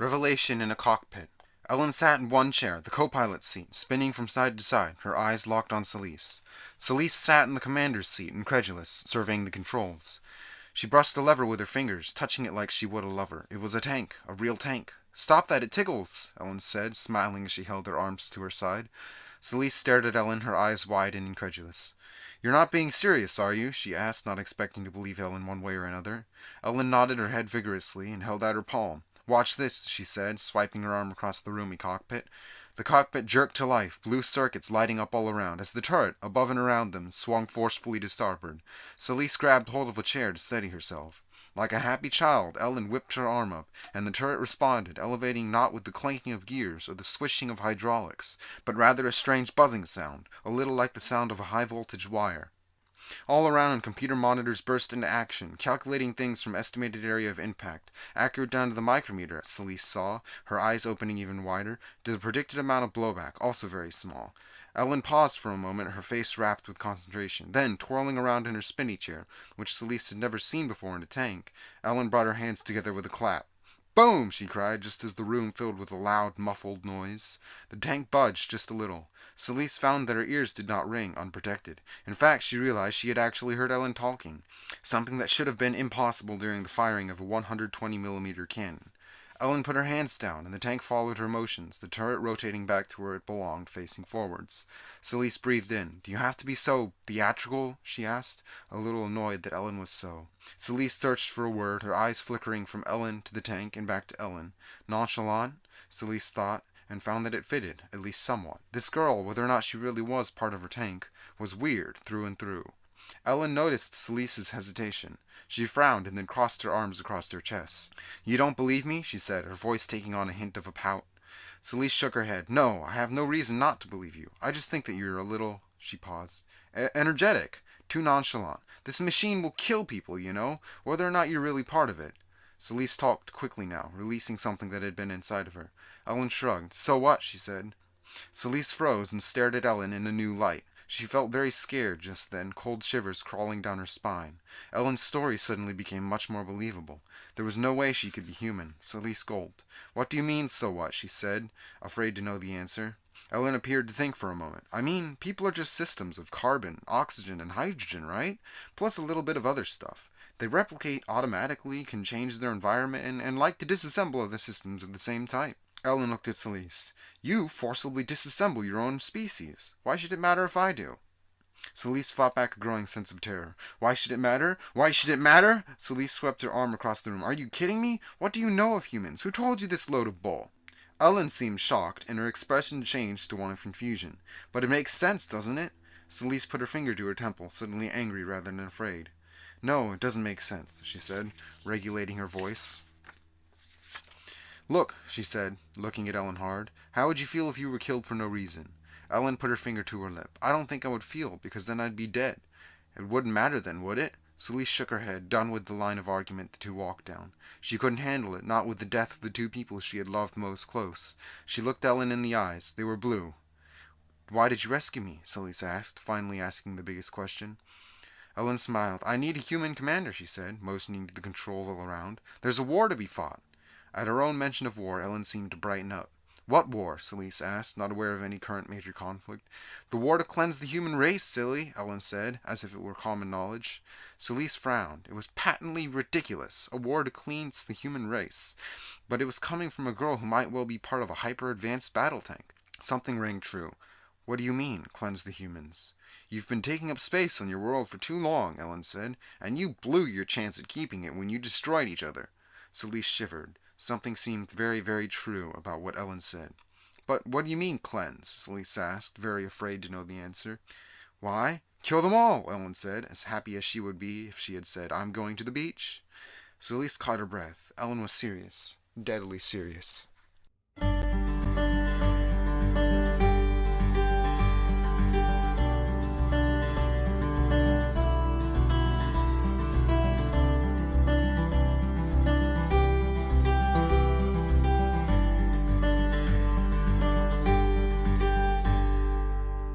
Revelation in a cockpit. Ellen sat in one chair, the co-pilot's seat, spinning from side to side, her eyes locked on Celise. Celise sat in the commander's seat, incredulous, surveying the controls. She brushed a lever with her fingers, touching it like she would a lover. It was a tank, a real tank. "Stop that, it tickles," Ellen said, smiling as she held her arms to her side. Celise stared at Ellen, her eyes wide and incredulous. "You're not being serious, are you?" she asked, not expecting to believe Ellen one way or another. Ellen nodded her head vigorously and held out her palm. "Watch this," she said, swiping her arm across the roomy cockpit. The cockpit jerked to life, blue circuits lighting up all around, as the turret, above and around them, swung forcefully to starboard. Celise grabbed hold of a chair to steady herself. Like a happy child, Ellen whipped her arm up, and the turret responded, elevating not with the clanking of gears or the swishing of hydraulics, but rather a strange buzzing sound, a little like the sound of a high-voltage wire. All around, computer monitors burst into action, calculating things from estimated area of impact, accurate down to the micrometer, Celise saw, her eyes opening even wider, to the predicted amount of blowback, also very small. Ellen paused for a moment, her face rapt with concentration. Then, twirling around in her spinny chair, which Celise had never seen before in a tank, Ellen brought her hands together with a clap. "Boom!" she cried, just as the room filled with a loud, muffled noise. The tank budged just a little. Celise found that her ears did not ring, unprotected. In fact, she realized she had actually heard Ellen talking, something that should have been impossible during the firing of a 120mm cannon. Ellen put her hands down, and the tank followed her motions, the turret rotating back to where it belonged, facing forwards. Celise breathed in. "Do you have to be so theatrical?" she asked, a little annoyed that Ellen was so. Celise searched for a word, her eyes flickering from Ellen to the tank and back to Ellen. Nonchalant, Celise thought, and found that it fitted, at least somewhat. This girl, whether or not she really was part of her tank, was weird through and through. Ellen noticed Celise's hesitation. She frowned and then crossed her arms across her chest. "You don't believe me?" she said, her voice taking on a hint of a pout. Celise shook her head. "No, I have no reason not to believe you. I just think that you're a little—" she paused. "Energetic. Too nonchalant. This machine will kill people, you know, whether or not you're really part of it." Celise talked quickly now, releasing something that had been inside of her. Ellen shrugged. "So what?" she said. Celise froze and stared at Ellen in a new light. She felt very scared just then, cold shivers crawling down her spine. Ellen's story suddenly became much more believable. There was no way she could be human. Celise gulped. "What do you mean, so what?" she said, afraid to know the answer. Ellen appeared to think for a moment. "I mean, people are just systems of carbon, oxygen, and hydrogen, right? Plus a little bit of other stuff. They replicate automatically, can change their environment, and like to disassemble other systems of the same type." Ellen looked at Celise. "You forcibly disassemble your own species. Why should it matter if I do?" Celise fought back a growing sense of terror. "Why should it matter? Why should it matter?" Celise swept her arm across the room. "Are you kidding me? What do you know of humans? Who told you this load of bull?" Ellen seemed shocked, and her expression changed to one of confusion. "But it makes sense, doesn't it?" Celise put her finger to her temple, suddenly angry rather than afraid. "No, it doesn't make sense," she said, regulating her voice. "Look," she said, looking at Ellen hard, "how would you feel if you were killed for no reason?" Ellen put her finger to her lip. "I don't think I would feel, because then I'd be dead." "It wouldn't matter then, would it?" Celise shook her head, done with the line of argument the two walked down. She couldn't handle it, not with the death of the two people she had loved most close. She looked Ellen in the eyes. They were blue. "Why did you rescue me?" Celise asked, finally asking the biggest question. Ellen smiled. "I need a human commander," she said, motioning to the controls all around. "There's a war to be fought." At her own mention of war, Ellen seemed to brighten up. "What war?" Celise asked, not aware of any current major conflict. "The war to cleanse the human race, silly," Ellen said, as if it were common knowledge. Celise frowned. It was patently ridiculous, a war to cleanse the human race. But it was coming from a girl who might well be part of a hyper-advanced battle tank. Something rang true. "What do you mean, cleanse the humans?" "You've been taking up space on your world for too long," Ellen said, "and you blew your chance at keeping it when you destroyed each other." Celise shivered. Something seemed very, very true about what Ellen said. "But what do you mean, cleanse?" Celise asked, very afraid to know the answer. "Why, kill them all," Ellen said, as happy as she would be if she had said, "I'm going to the beach." Celise caught her breath. Ellen was serious, deadly serious.